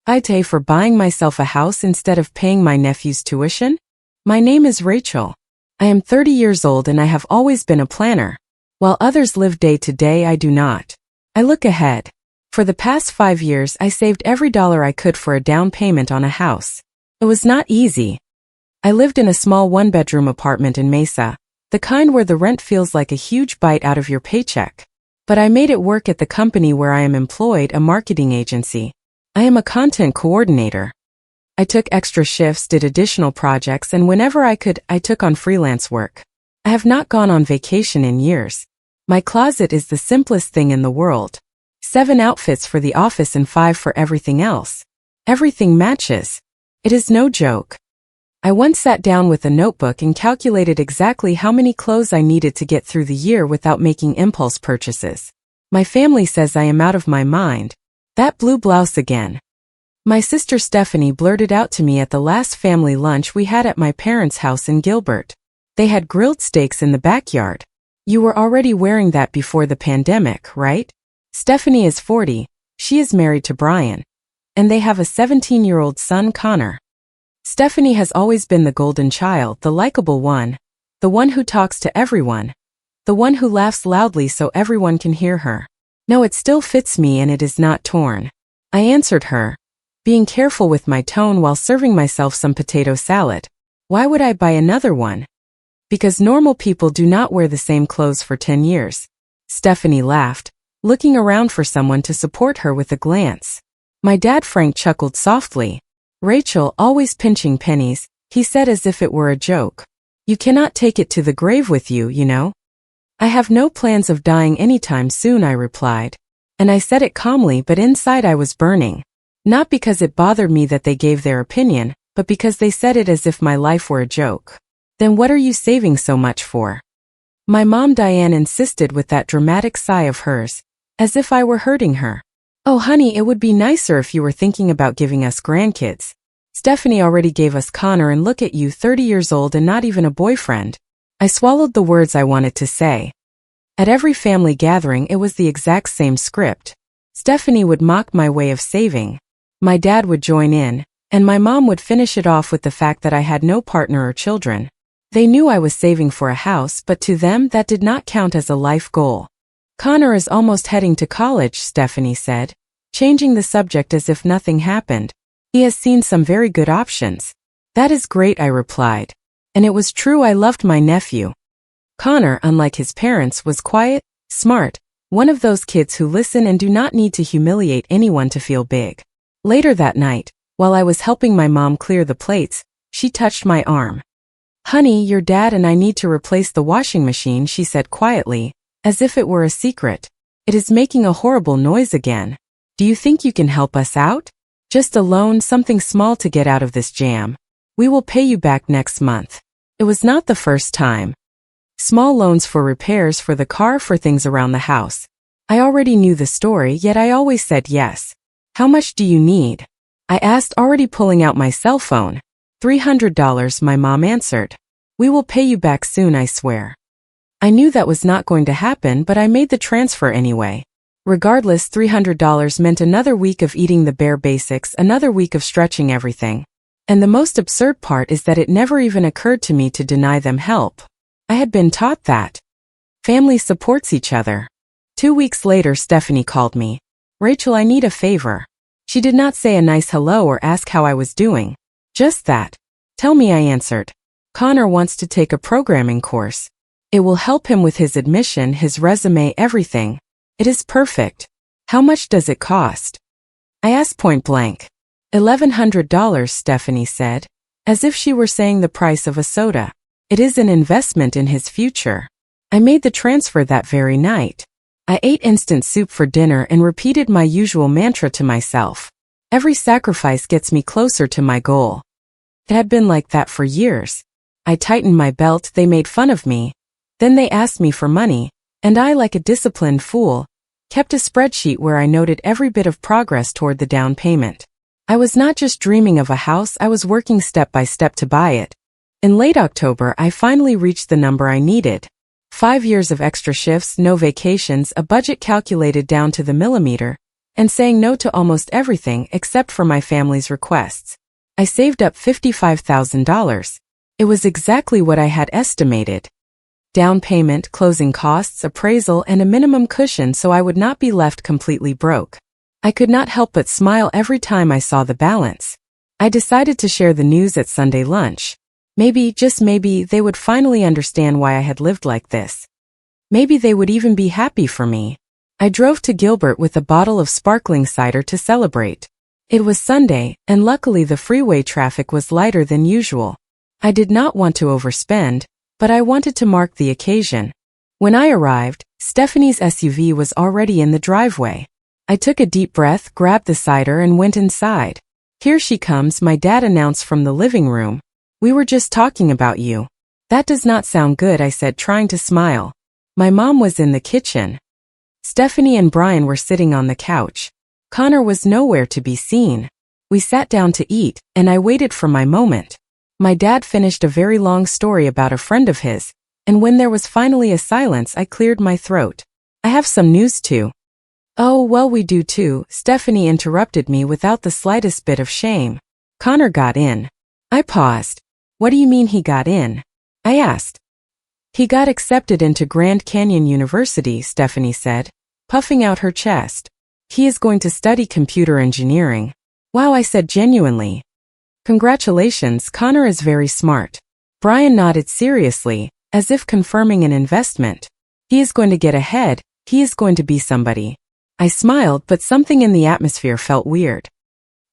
AITA for buying myself a house instead of paying my nephew's tuition? My name is Rachel. I am 30 years old and I have always been a planner. While others live day to day, I do not. I look ahead. For the past 5 years, I saved every dollar I could for a down payment on a house. It was not easy. I lived in a small one-bedroom apartment in Mesa, the kind where the rent feels like a huge bite out of your paycheck. But I made it work at the company where I am employed, a marketing agency. I am a content coordinator. I took extra shifts, did additional projects, and whenever I could, I took on freelance work. I have not gone on vacation in years. My closet is the simplest thing in the world. 7 outfits for the office and 5 for everything else. Everything matches. It is no joke. I once sat down with a notebook and calculated exactly how many clothes I needed to get through the year without making impulse purchases. My family says I am out of my mind. That blue blouse again. My sister Stephanie blurted out to me at the last family lunch we had at my parents' house in Gilbert. They had grilled steaks in the backyard. You were already wearing that before the pandemic, right? Stephanie is 40, she is married to Brian, and they have a 17-year-old son, Connor. Stephanie has always been the golden child, the likable one, the one who talks to everyone, the one who laughs loudly so everyone can hear her. No, it still fits me and it is not torn. I answered her, being careful with my tone while serving myself some potato salad. Why would I buy another one? Because normal people do not wear the same clothes for 10 years. Stephanie laughed, looking around for someone to support her with a glance. My dad Frank chuckled softly. Rachel, always pinching pennies, he said as if it were a joke. You cannot take it to the grave with you, you know. I have no plans of dying anytime soon, I replied. And I said it calmly, but inside I was burning. Not because it bothered me that they gave their opinion, but because they said it as if my life were a joke. Then what are you saving so much for? My mom Diane insisted with that dramatic sigh of hers, as if I were hurting her. Oh honey, it would be nicer if you were thinking about giving us grandkids. Stephanie already gave us Connor and look at you, 30 years old and not even a boyfriend. I swallowed the words I wanted to say. At every family gathering it was the exact same script. Stephanie would mock my way of saving. My dad would join in, and my mom would finish it off with the fact that I had no partner or children. They knew I was saving for a house, but to them that did not count as a life goal. Connor is almost heading to college, Stephanie said, changing the subject as if nothing happened. He has seen some very good options. That is great, I replied. And it was true, I loved my nephew. Connor, unlike his parents, was quiet, smart, one of those kids who listen and do not need to humiliate anyone to feel big. Later that night, while I was helping my mom clear the plates, she touched my arm. Honey, your dad and I need to replace the washing machine, she said quietly, as if it were a secret. It is making a horrible noise again. Do you think you can help us out? Just a loan, something small to get out of this jam. We will pay you back next month. It was not the first time. Small loans for repairs for the car, for things around the house. I already knew the story, yet I always said yes. How much do you need? I asked, already pulling out my cell phone. $300, my mom answered. We will pay you back soon, I swear. I knew that was not going to happen, but I made the transfer anyway. Regardless, $300 meant another week of eating the bare basics, another week of stretching everything. And the most absurd part is that it never even occurred to me to deny them help. I had been taught that family supports each other. 2 weeks later, Stephanie called me. Rachel, I need a favor. She did not say a nice hello or ask how I was doing. Just that. Tell me, I answered. Connor wants to take a programming course. It will help him with his admission, his resume, everything. It is perfect. How much does it cost? I asked point blank. $1,100, Stephanie said, as if she were saying the price of a soda. It is an investment in his future. I made the transfer that very night. I ate instant soup for dinner and repeated my usual mantra to myself. Every sacrifice gets me closer to my goal. It had been like that for years. I tightened my belt, they made fun of me. Then they asked me for money, and I, like a disciplined fool, kept a spreadsheet where I noted every bit of progress toward the down payment. I was not just dreaming of a house, I was working step by step to buy it. In late October, I finally reached the number I needed. 5 years of extra shifts, no vacations, a budget calculated down to the millimeter, and saying no to almost everything except for my family's requests. I saved up $55,000. It was exactly what I had estimated. Down payment, closing costs, appraisal, and a minimum cushion so I would not be left completely broke. I could not help but smile every time I saw the balance. I decided to share the news at Sunday lunch. Maybe, just maybe, they would finally understand why I had lived like this. Maybe they would even be happy for me. I drove to Gilbert with a bottle of sparkling cider to celebrate. It was Sunday, and luckily the freeway traffic was lighter than usual. I did not want to overspend, but I wanted to mark the occasion. When I arrived, Stephanie's SUV was already in the driveway. I took a deep breath, grabbed the cider, and went inside. "Here she comes," my dad announced from the living room. "We were just talking about you." "That does not sound good," I said, trying to smile. My mom was in the kitchen. Stephanie and Brian were sitting on the couch. Connor was nowhere to be seen. We sat down to eat, and I waited for my moment. My dad finished a very long story about a friend of his, and when there was finally a silence, I cleared my throat. "I have some news too." "Oh, well, we do too," Stephanie interrupted me without the slightest bit of shame. "Connor got in." I paused. "What do you mean he got in?" I asked. "He got accepted into Grand Canyon University," Stephanie said, puffing out her chest. "He is going to study computer engineering." "Wow," I said genuinely. "Congratulations, Connor is very smart." Brian nodded seriously, as if confirming an investment. "He is going to get ahead, he is going to be somebody." I smiled, but something in the atmosphere felt weird.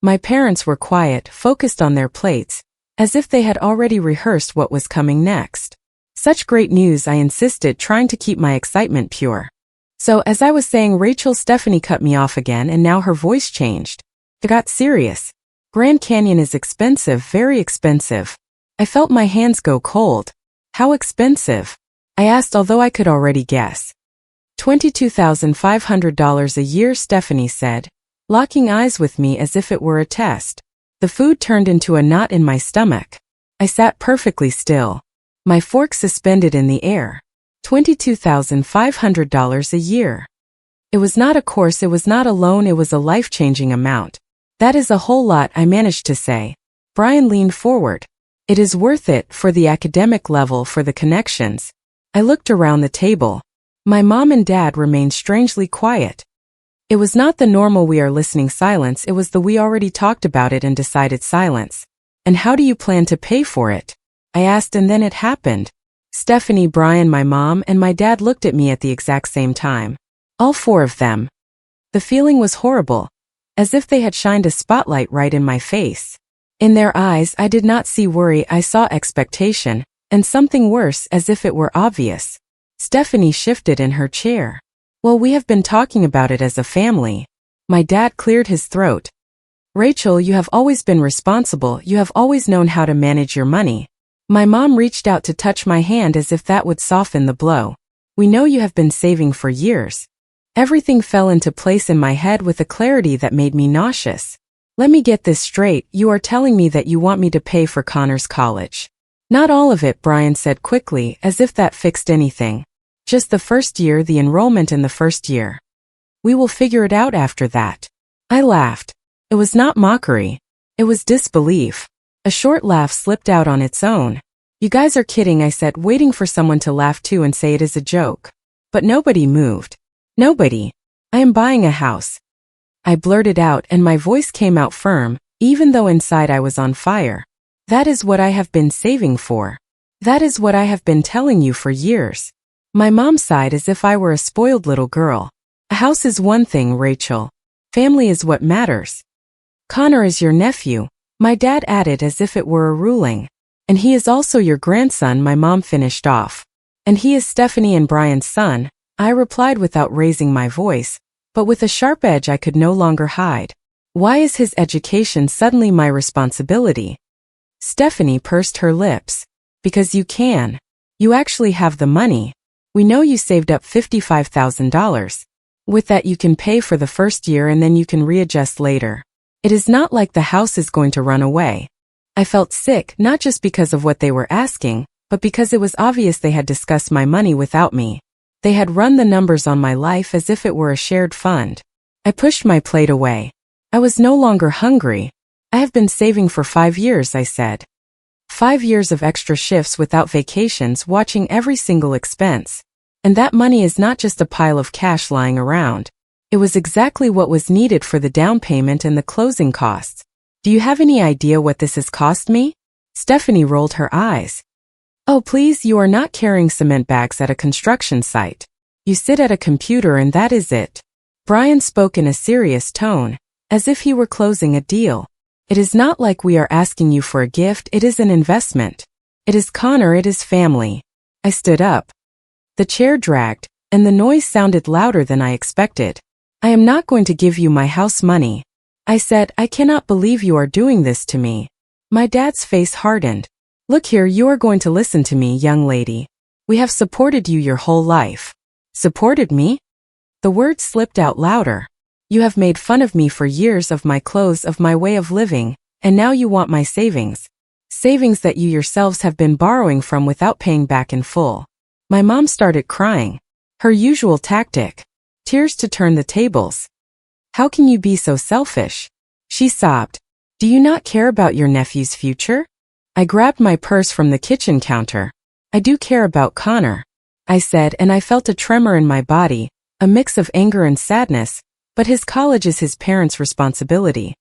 My parents were quiet, focused on their plates, as if they had already rehearsed what was coming next. "Such great news," I insisted, trying to keep my excitement pure. "So, as I was saying," Stephanie cut me off again, and now her voice changed. It got serious. "Grand Canyon is expensive, very expensive." I felt my hands go cold. "How expensive?" I asked, although I could already guess. $22,500 a year, Stephanie said, locking eyes with me as if it were a test. The food turned into a knot in my stomach. I sat perfectly still, my fork suspended in the air. $22,500 a year. It was not a course, it was not a loan, it was a life-changing amount. "That is a whole lot," I managed to say. Brian leaned forward. "It is worth it, for the academic level, for the connections." I looked around the table. My mom and dad remained strangely quiet. It was not the normal "we are listening" silence, it was the "we already talked about it and decided" silence. "And how do you plan to pay for it?" I asked, and then it happened. Stephanie, Brian, my mom, and my dad looked at me at the exact same time. All four of them. The feeling was horrible, as if they had shined a spotlight right in my face. In their eyes, I did not see worry, I saw expectation, and something worse, as if it were obvious. Stephanie shifted in her chair. "Well, we have been talking about it as a family." My dad cleared his throat. "Rachel, you have always been responsible, you have always known how to manage your money." My mom reached out to touch my hand as if that would soften the blow. "We know you have been saving for years." Everything fell into place in my head with a clarity that made me nauseous. "Let me get this straight, you are telling me that you want me to pay for Connor's college?" "Not all of it," Brian said quickly, as if that fixed anything. "Just the first year, the enrollment in the first year. We will figure it out after that." I laughed. It was not mockery. It was disbelief. A short laugh slipped out on its own. "You guys are kidding," I said, waiting for someone to laugh too and say it is a joke. But nobody moved. "Nobody. I am buying a house." I blurted out, and my voice came out firm, even though inside I was on fire. "That is what I have been saving for. That is what I have been telling you for years." My mom sighed as if I were a spoiled little girl. "A house is one thing, Rachel. Family is what matters." "Connor is your nephew," my dad added as if it were a ruling. "And he is also your grandson," my mom finished off. "And he is Stephanie and Brian's son," I replied without raising my voice, but with a sharp edge I could no longer hide. "Why is his education suddenly my responsibility?" Stephanie pursed her lips. "Because you can. You actually have the money. We know you saved up $55,000. With that you can pay for the first year and then you can readjust later. It is not like the house is going to run away." I felt sick, not just because of what they were asking, but because it was obvious they had discussed my money without me. They had run the numbers on my life as if it were a shared fund. I pushed my plate away. I was no longer hungry. I have been saving for 5 years, I said. 5 years of extra shifts without vacations, watching every single expense. And that money is not just a pile of cash lying around. It was exactly what was needed for the down payment and the closing costs. Do you have any idea what this has cost me? Stephanie rolled her eyes. Oh, please, you are not carrying cement bags at a construction site. You sit at a computer and that is it. Brian spoke in a serious tone, as if he were closing a deal. It is not like we are asking you for a gift, it is an investment. It is Connor, it is family. I stood up. The chair dragged, and the noise sounded louder than I expected. I am not going to give you my house money. I said, I cannot believe you are doing this to me. My dad's face hardened. Look here, you are going to listen to me, young lady. We have supported you your whole life. Supported me? The words slipped out louder. You have made fun of me for years, of my clothes, of my way of living, and now you want my savings. Savings that you yourselves have been borrowing from without paying back in full. My mom started crying. Her usual tactic. Tears to turn the tables. How can you be so selfish? She sobbed. Do you not care about your nephew's future? I grabbed my purse from the kitchen counter. I do care about Connor, I said, and I felt a tremor in my body, a mix of anger and sadness, but his college is his parents' responsibility.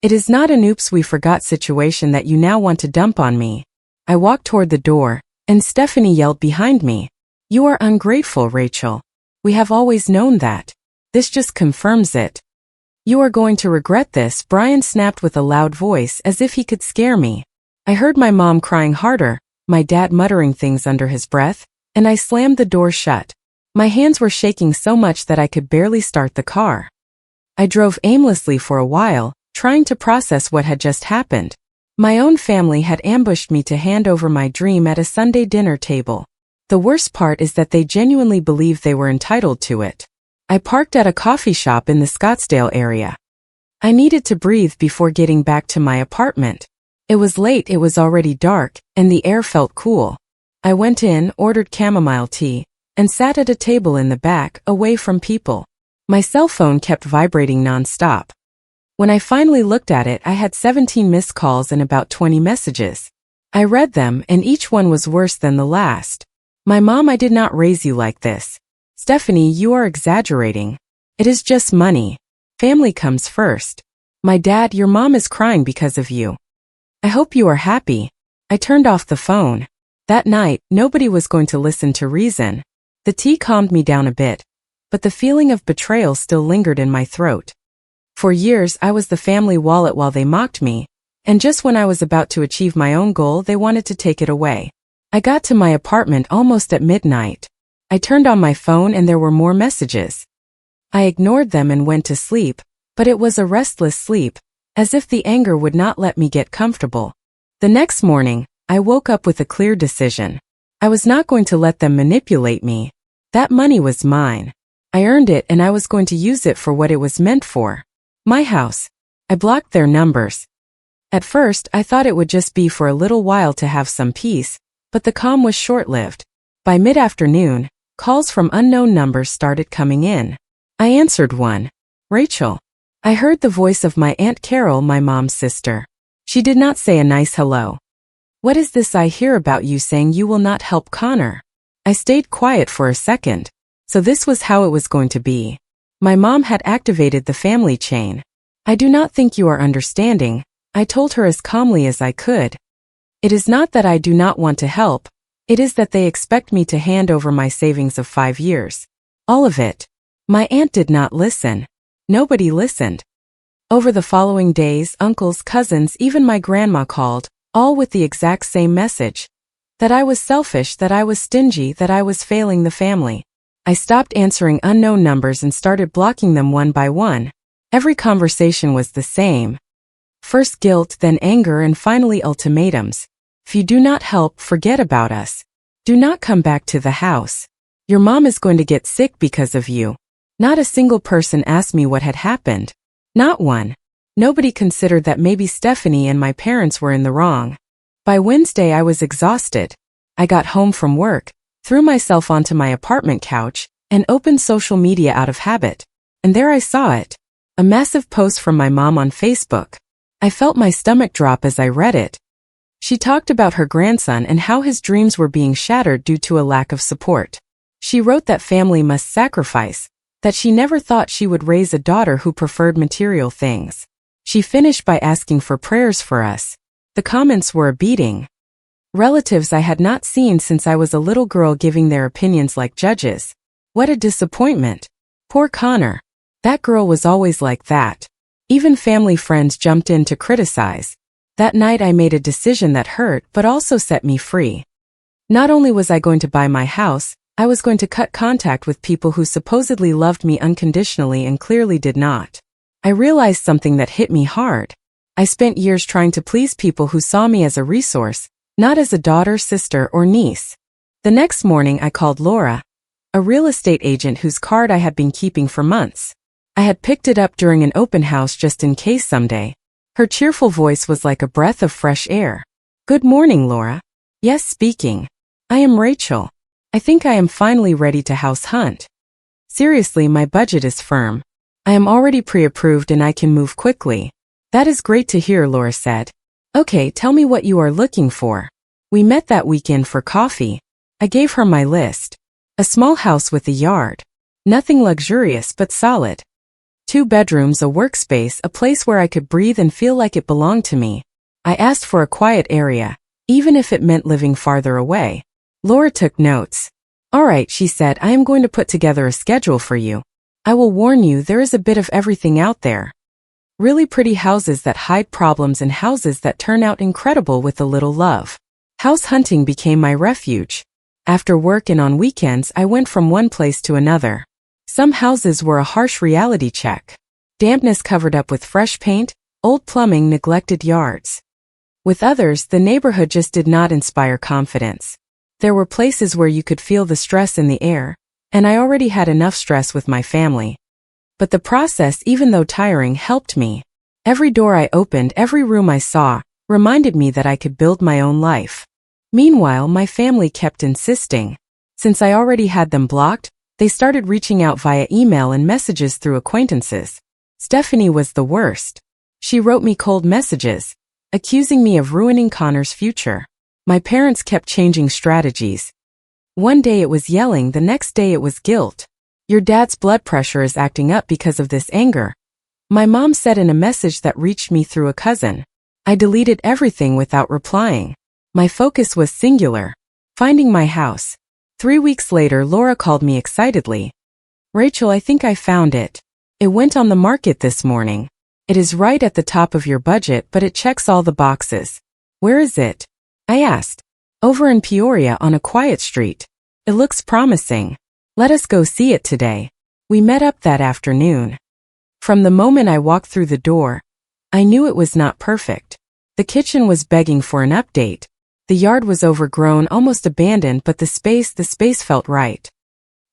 It is not an oops we forgot situation that you now want to dump on me. I walked toward the door, and Stephanie yelled behind me. You are ungrateful, Rachel. We have always known that. This just confirms it. You are going to regret this, Brian snapped with a loud voice as if he could scare me. I heard my mom crying harder, my dad muttering things under his breath, and I slammed the door shut. My hands were shaking so much that I could barely start the car. I drove aimlessly for a while, trying to process what had just happened. My own family had ambushed me to hand over my dream at a Sunday dinner table. The worst part is that they genuinely believed they were entitled to it. I parked at a coffee shop in the Scottsdale area. I needed to breathe before getting back to my apartment. It was late, it was already dark, and the air felt cool. I went in, ordered chamomile tea, and sat at a table in the back, away from people. My cell phone kept vibrating non-stop. When I finally looked at it, I had 17 missed calls and about 20 messages. I read them, and each one was worse than the last. My mom, I did not raise you like this. Stephanie, you are exaggerating. It is just money. Family comes first. My dad, your mom is crying because of you. I hope you are happy. I turned off the phone. That night, nobody was going to listen to reason. The tea calmed me down a bit, but the feeling of betrayal still lingered in my throat. For years, I was the family wallet while they mocked me, and just when I was about to achieve my own goal, they wanted to take it away. I got to my apartment almost at midnight. I turned on my phone and there were more messages. I ignored them and went to sleep, but it was a restless sleep, as if the anger would not let me get comfortable. The next morning, I woke up with a clear decision. I was not going to let them manipulate me. That money was mine. I earned it and I was going to use it for what it was meant for. My house. I blocked their numbers. At first, I thought it would just be for a little while to have some peace, but the calm was short-lived. By mid-afternoon, calls from unknown numbers started coming in. I answered one. Rachel. I heard the voice of my Aunt Carol, my mom's sister. She did not say a nice hello. What is this I hear about you saying you will not help Connor? I stayed quiet for a second. So this was how it was going to be. My mom had activated the family chain. I do not think you are understanding, I told her as calmly as I could. It is not that I do not want to help, it is that they expect me to hand over my savings of 5 years. All of it. My aunt did not listen. Nobody listened. Over the following days, uncles, cousins, even my grandma called, all with the exact same message. That I was selfish, that I was stingy, that I was failing the family. I stopped answering unknown numbers and started blocking them one by one. Every conversation was the same. First guilt, then anger, and finally ultimatums. If you do not help, forget about us. Do not come back to the house. Your mom is going to get sick because of you. Not a single person asked me what had happened. Not one. Nobody considered that maybe Stephanie and my parents were in the wrong. By Wednesday I was exhausted. I got home from work, threw myself onto my apartment couch, and opened social media out of habit. And there I saw it. A massive post from my mom on Facebook. I felt my stomach drop as I read it. She talked about her grandson and how his dreams were being shattered due to a lack of support. She wrote that family must sacrifice, that she never thought she would raise a daughter who preferred material things. She finished by asking for prayers for us. The comments were a beating. Relatives I had not seen since I was a little girl giving their opinions like judges. What a disappointment. Poor Connor. That girl was always like that. Even family friends jumped in to criticize. That night I made a decision that hurt but also set me free. Not only was I going to buy my house, I was going to cut contact with people who supposedly loved me unconditionally and clearly did not. I realized something that hit me hard. I spent years trying to please people who saw me as a resource, not as a daughter, sister, or niece. The next morning I called Laura, a real estate agent whose card I had been keeping for months. I had picked it up during an open house just in case someday. Her cheerful voice was like a breath of fresh air. Good morning, Laura. Yes, speaking. I am Rachel. I think I am finally ready to house hunt. Seriously, my budget is firm. I am already pre-approved and I can move quickly. That is great to hear, Laura said. Okay, tell me what you are looking for. We met that weekend for coffee. I gave her my list. A small house with a yard. Nothing luxurious but solid. 2 bedrooms, a workspace, a place where I could breathe and feel like it belonged to me. I asked for a quiet area, even if it meant living farther away. Laura took notes. All right, she said, I am going to put together a schedule for you. I will warn you, there is a bit of everything out there. Really pretty houses that hide problems and houses that turn out incredible with a little love. House hunting became my refuge. After work and on weekends, I went from one place to another. Some houses were a harsh reality check. Dampness covered up with fresh paint, old plumbing, neglected yards. With others, the neighborhood just did not inspire confidence. There were places where you could feel the stress in the air, and I already had enough stress with my family. But the process, even though tiring, helped me. Every door I opened, every room I saw, reminded me that I could build my own life. Meanwhile, my family kept insisting. Since I already had them blocked, they started reaching out via email and messages through acquaintances. Stephanie was the worst. She wrote me cold messages, accusing me of ruining Connor's future. My parents kept changing strategies. One day it was yelling, the next day it was guilt. Your dad's blood pressure is acting up because of this anger. My mom said in a message that reached me through a cousin. I deleted everything without replying. My focus was singular. Finding my house. 3 weeks later, Laura called me excitedly. Rachel, I think I found it. It went on the market this morning. It is right at the top of your budget, but it checks all the boxes. Where is it? I asked. Over in Peoria on a quiet street. It looks promising. Let us go see it today. We met up that afternoon. From the moment I walked through the door, I knew it was not perfect. The kitchen was begging for an update. The yard was overgrown, almost abandoned, but the space felt right.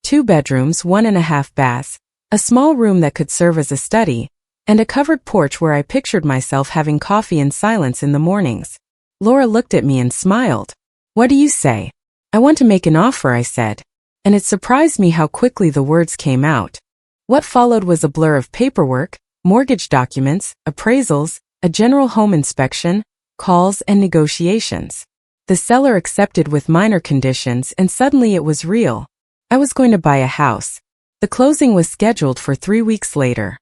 2 bedrooms, 1.5 baths, a small room that could serve as a study, and a covered porch where I pictured myself having coffee in silence in the mornings. Laura looked at me and smiled. What do you say? I want to make an offer, I said. And it surprised me how quickly the words came out. What followed was a blur of paperwork, mortgage documents, appraisals, a general home inspection, calls, and negotiations. The seller accepted with minor conditions, and suddenly it was real. I was going to buy a house. The closing was scheduled for 3 weeks later.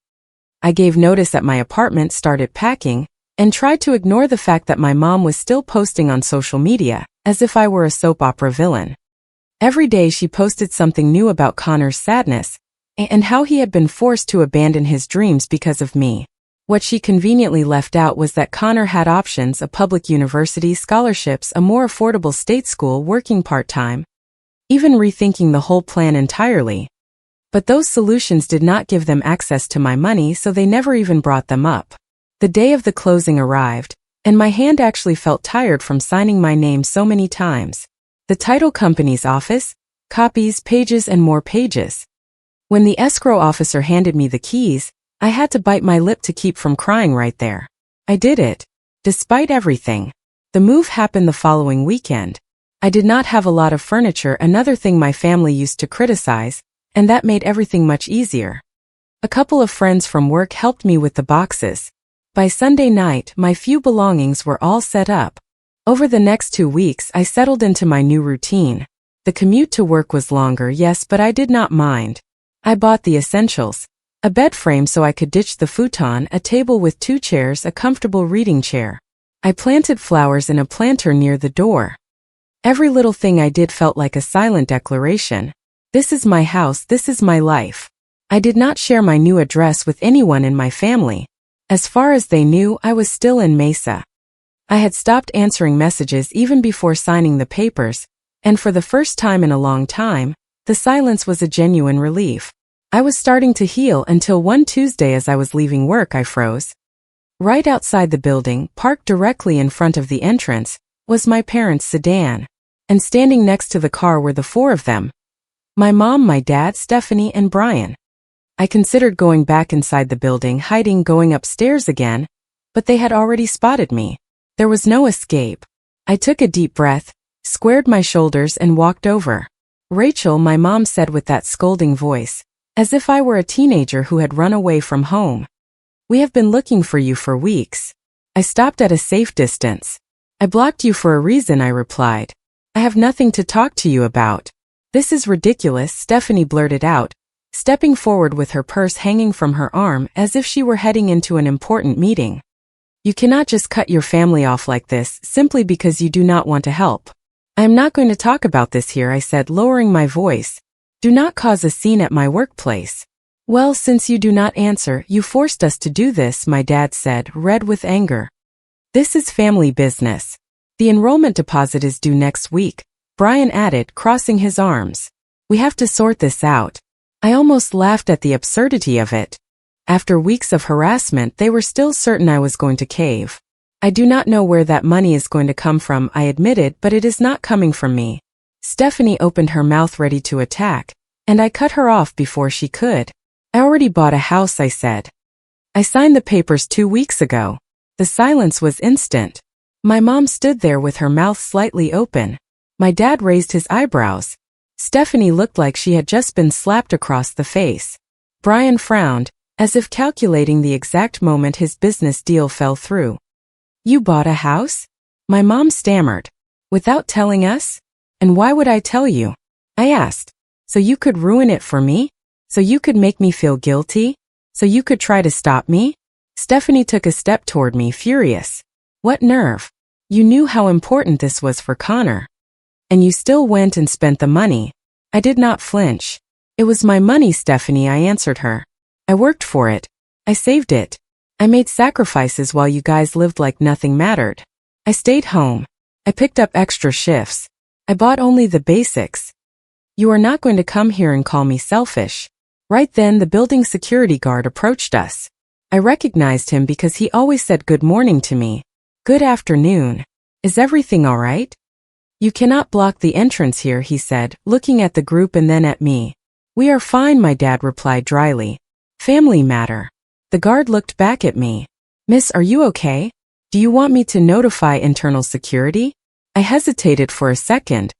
I gave notice at my apartment, started packing, and tried to ignore the fact that my mom was still posting on social media, as if I were a soap opera villain. Every day she posted something new about Connor's sadness, and how he had been forced to abandon his dreams because of me. What she conveniently left out was that Connor had options: a public university, scholarships, a more affordable state school, working part-time, even rethinking the whole plan entirely. But those solutions did not give them access to my money, so they never even brought them up. The day of the closing arrived, and my hand actually felt tired from signing my name so many times. The title company's office, copies, pages, and more pages. When the escrow officer handed me the keys, I had to bite my lip to keep from crying right there. I did it. Despite everything. The move happened the following weekend. I did not have a lot of furniture, another thing my family used to criticize, and that made everything much easier. A couple of friends from work helped me with the boxes. By Sunday night, my few belongings were all set up. Over the next 2 weeks, I settled into my new routine. The commute to work was longer, yes, but I did not mind. I bought the essentials. A bed frame so I could ditch the futon, a table with 2 chairs, a comfortable reading chair. I planted flowers in a planter near the door. Every little thing I did felt like a silent declaration. This is my house, this is my life. I did not share my new address with anyone in my family. As far as they knew, I was still in Mesa. I had stopped answering messages even before signing the papers, and for the first time in a long time, the silence was a genuine relief. I was starting to heal until one Tuesday as I was leaving work I froze. Right outside the building, parked directly in front of the entrance, was my parents' sedan. And standing next to the car were the 4 of them. My mom, my dad, Stephanie, and Brian. I considered going back inside the building, hiding, going upstairs again, but they had already spotted me. There was no escape. I took a deep breath, squared my shoulders, and walked over. Rachel, my mom said with that scolding voice, as if I were a teenager who had run away from home. We have been looking for you for weeks. I stopped at a safe distance. I blocked you for a reason, I replied. I have nothing to talk to you about. This is ridiculous, Stephanie blurted out, stepping forward with her purse hanging from her arm as if she were heading into an important meeting. You cannot just cut your family off like this simply because you do not want to help. I am not going to talk about this here, I said, lowering my voice. Do not cause a scene at my workplace. Well, since you do not answer, you forced us to do this, my dad said, red with anger. This is family business. The enrollment deposit is due next week, Brian added, crossing his arms. We have to sort this out. I almost laughed at the absurdity of it. After weeks of harassment, they were still certain I was going to cave. I do not know where that money is going to come from, I admitted, but it is not coming from me. Stephanie opened her mouth ready to attack, and I cut her off before she could. I already bought a house, I said. I signed the papers 2 weeks ago. The silence was instant. My mom stood there with her mouth slightly open. My dad raised his eyebrows. Stephanie looked like she had just been slapped across the face. Brian frowned, as if calculating the exact moment his business deal fell through. You bought a house? My mom stammered. Without telling us? And why would I tell you? I asked. So you could ruin it for me? So you could make me feel guilty? So you could try to stop me? Stephanie took a step toward me, furious. What nerve? You knew how important this was for Connor. And you still went and spent the money. I did not flinch. It was my money, Stephanie, I answered her. I worked for it. I saved it. I made sacrifices while you guys lived like nothing mattered. I stayed home. I picked up extra shifts. I bought only the basics. You are not going to come here and call me selfish. Right then, the building security guard approached us. I recognized him because he always said good morning to me. Good afternoon. Is everything all right? You cannot block the entrance here, he said, looking at the group and then at me. We are fine, my dad replied dryly. Family matter. The guard looked back at me. Miss, are you okay? Do you want me to notify internal security? I hesitated for a second.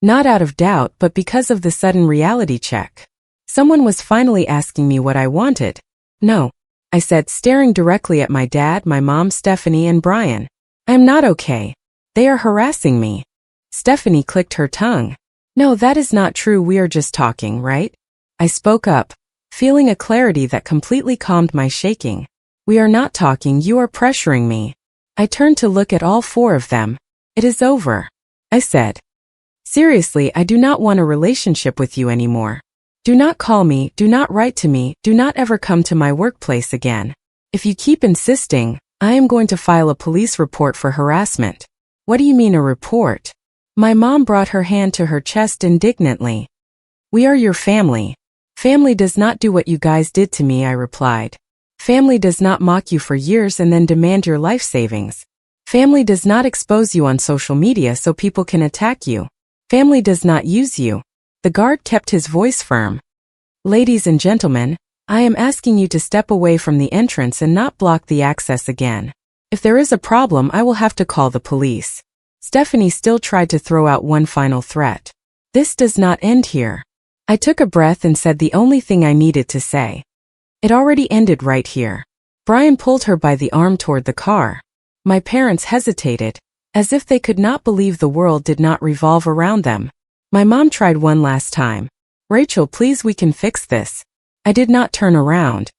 Not out of doubt, but because of the sudden reality check. Someone was finally asking me what I wanted. No, I said, staring directly at my dad, my mom, Stephanie, and Brian. I am not okay. They are harassing me. Stephanie clicked her tongue. No, that is not true. We are just talking, right? I spoke up, feeling a clarity that completely calmed my shaking. We are not talking. You are pressuring me. I turned to look at all 4 of them. It is over, I said. Seriously, I do not want a relationship with you anymore. Do not call me, do not write to me, do not ever come to my workplace again. If you keep insisting, I am going to file a police report for harassment. What do you mean a report? My mom brought her hand to her chest indignantly. We are your family. Family does not do what you guys did to me, I replied. Family does not mock you for years and then demand your life savings. Family does not expose you on social media so people can attack you. Family does not use you. The guard kept his voice firm. Ladies and gentlemen, I am asking you to step away from the entrance and not block the access again. If there is a problem, I will have to call the police. Stephanie still tried to throw out one final threat. This does not end here. I took a breath and said the only thing I needed to say. It already ended right here. Brian pulled her by the arm toward the car. My parents hesitated, as if they could not believe the world did not revolve around them. My mom tried one last time. Rachel, please, we can fix this. I did not turn around.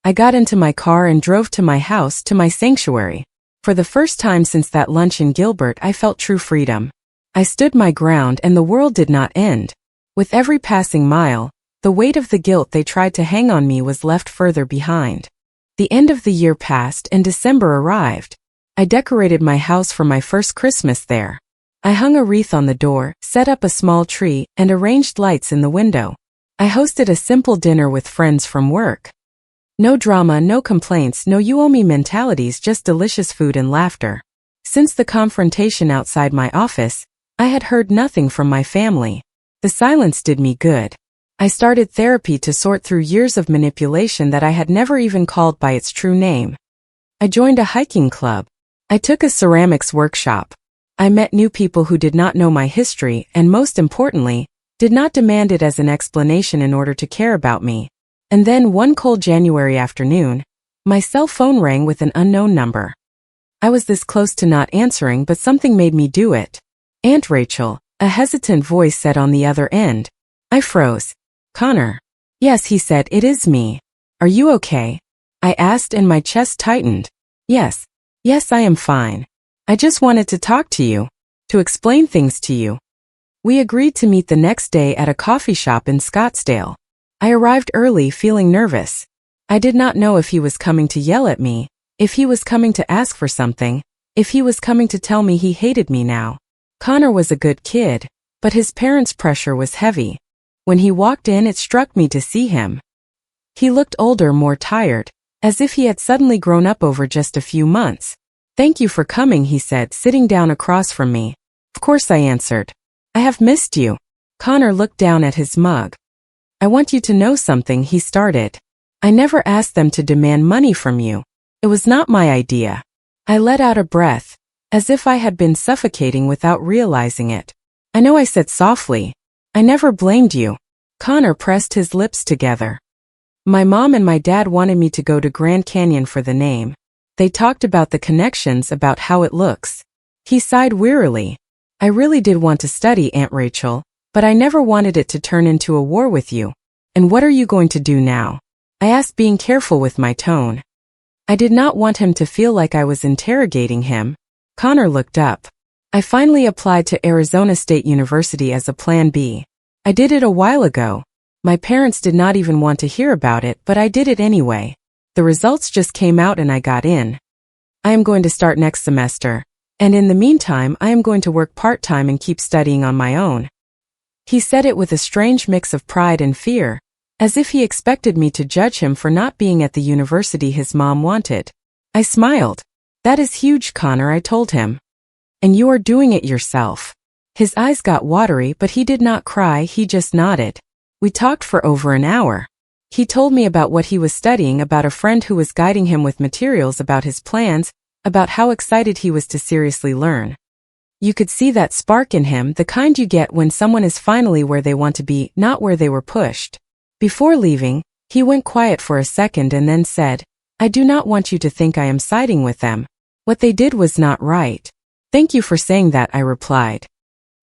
I got into my car and drove to my house, to my sanctuary. For the first time since that lunch in Gilbert, I felt true freedom. I stood my ground and the world did not end. With every passing mile, the weight of the guilt they tried to hang on me was left further behind. The end of the year passed and December arrived. I decorated my house for my first Christmas there. I hung a wreath on the door, set up a small tree, and arranged lights in the window. I hosted a simple dinner with friends from work. No drama, no complaints, no you owe me mentalities, just delicious food and laughter. Since the confrontation outside my office, I had heard nothing from my family. The silence did me good. I started therapy to sort through years of manipulation that I had never even called by its true name. I joined a hiking club. I took a ceramics workshop. I met new people who did not know my history and, most importantly, did not demand it as an explanation in order to care about me. And then one cold January afternoon, my cell phone rang with an unknown number. I was this close to not answering, but something made me do it. Aunt Rachel, a hesitant voice said on the other end. I froze. Connor. Yes, he said, it is me. Are you okay? I asked and my chest tightened. Yes, I am fine. I just wanted to talk to you, to explain things to you. We agreed to meet the next day at a coffee shop in Scottsdale. I arrived early, feeling nervous. I did not know if he was coming to yell at me, if he was coming to ask for something, if he was coming to tell me he hated me now. Connor was a good kid, but his parents' pressure was heavy. When he walked in, it struck me to see him. He looked older, more tired, as if he had suddenly grown up over just a few months. Thank you for coming, he said, sitting down across from me. Of course, I answered. I have missed you. Connor looked down at his mug. I want you to know something, he started. I never asked them to demand money from you. It was not my idea. I let out a breath, as if I had been suffocating without realizing it. I know, I said softly. I never blamed you. Connor pressed his lips together. My mom and my dad wanted me to go to Grand Canyon for the name. They talked about the connections, about how it looks. He sighed wearily. I really did want to study, Aunt Rachel, but I never wanted it to turn into a war with you. And what are you going to do now? I asked, being careful with my tone. I did not want him to feel like I was interrogating him. Connor looked up. I finally applied to Arizona State University as a plan B. I did it a while ago. My parents did not even want to hear about it, but I did it anyway. The results just came out and I got in. I am going to start next semester. And in the meantime, I am going to work part-time and keep studying on my own. He said it with a strange mix of pride and fear, as if he expected me to judge him for not being at the university his mom wanted. I smiled. That is huge, Connor, I told him. And you are doing it yourself. His eyes got watery, but he did not cry, he just nodded. We talked for over an hour. He told me about what he was studying, about a friend who was guiding him with materials, about his plans, about how excited he was to seriously learn. You could see that spark in him, the kind you get when someone is finally where they want to be, not where they were pushed. Before leaving, he went quiet for a second and then said, I do not want you to think I am siding with them. What they did was not right. Thank you for saying that, I replied.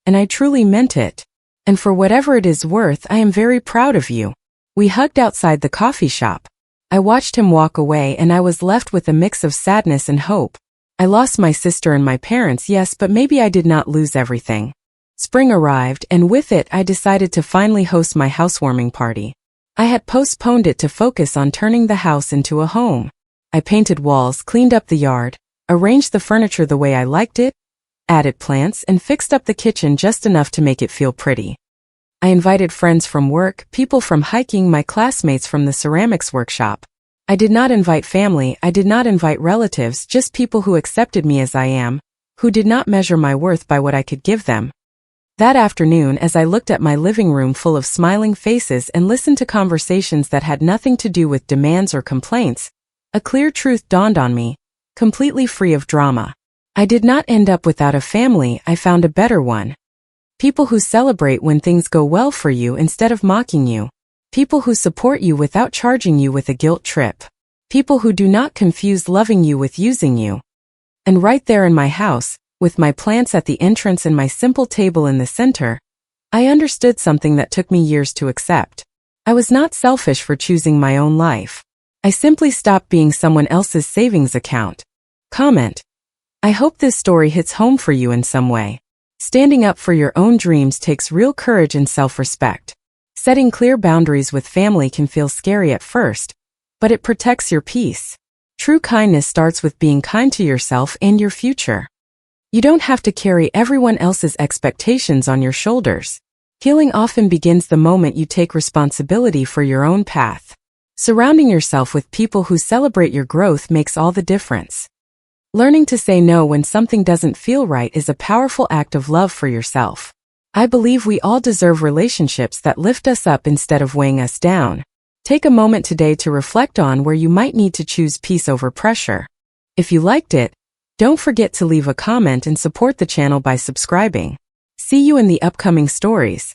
And I truly meant it. And for whatever it is worth, I am very proud of you. We hugged outside the coffee shop. I watched him walk away and I was left with a mix of sadness and hope. I lost my sister and my parents, yes, but maybe I did not lose everything. Spring arrived, and with it I decided to finally host my housewarming party. I had postponed it to focus on turning the house into a home. I painted walls, cleaned up the yard, arranged the furniture the way I liked it, added plants, and fixed up the kitchen just enough to make it feel pretty. I invited friends from work, people from hiking, my classmates from the ceramics workshop. I did not invite family, I did not invite relatives, just people who accepted me as I am, who did not measure my worth by what I could give them. That afternoon, as I looked at my living room full of smiling faces and listened to conversations that had nothing to do with demands or complaints, a clear truth dawned on me, completely free of drama. I did not end up without a family, I found a better one. People who celebrate when things go well for you instead of mocking you. People who support you without charging you with a guilt trip. People who do not confuse loving you with using you. And right there in my house, with my plants at the entrance and my simple table in the center, I understood something that took me years to accept. I was not selfish for choosing my own life. I simply stopped being someone else's savings account. Comment. I hope this story hits home for you in some way. Standing up for your own dreams takes real courage and self-respect. Setting clear boundaries with family can feel scary at first, but it protects your peace. True kindness starts with being kind to yourself and your future. You don't have to carry everyone else's expectations on your shoulders. Healing often begins the moment you take responsibility for your own path. Surrounding yourself with people who celebrate your growth makes all the difference. Learning to say no when something doesn't feel right is a powerful act of love for yourself. I believe we all deserve relationships that lift us up instead of weighing us down. Take a moment today to reflect on where you might need to choose peace over pressure. If you liked it, don't forget to leave a comment and support the channel by subscribing. See you in the upcoming stories.